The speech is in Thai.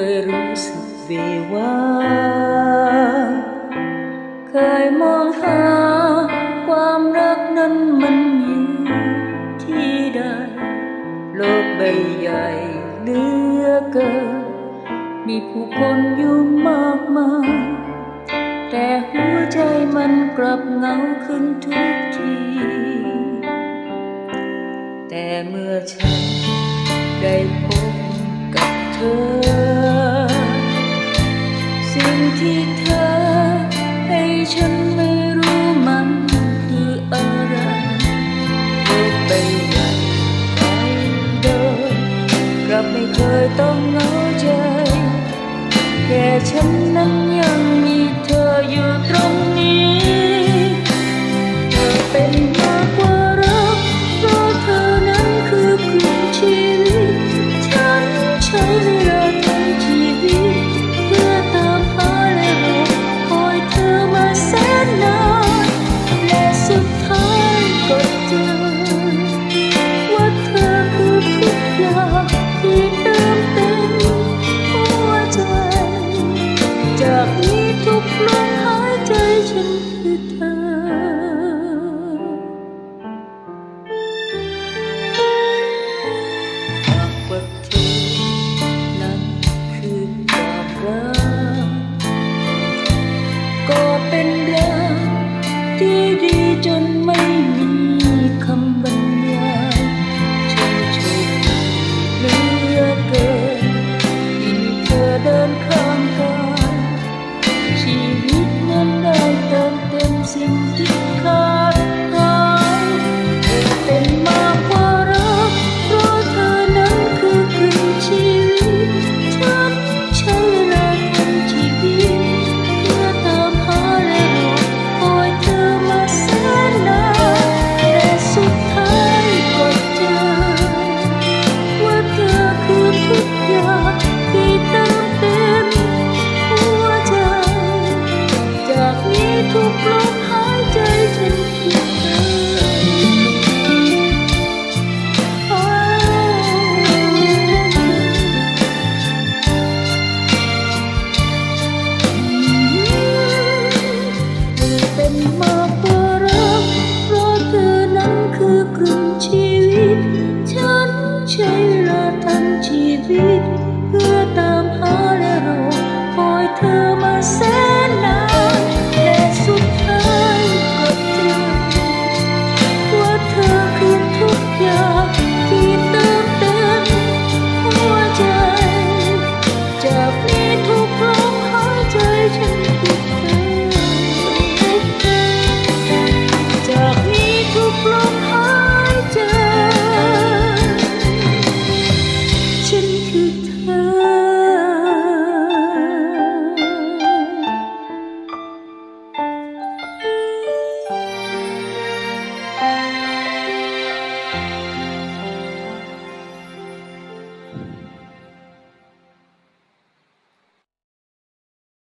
ยรู้สึกเววาเคยมองหาความรักนั้นมันอยู่ที่ใดโลกใบใหญ่เหลือเกินมีผู้คนอยู่มากมายแต่หัวใจมันกลับเหงาขึ้นทุกทีแต่เมื่อฉันได้พบกับเธอสิ่งที่เธอให้ฉันไม่รู้มันคืออะไรโลกใบใหญ่ไปเดินกลับไม่เคยต้องเหงาใจแค่ฉันนั้น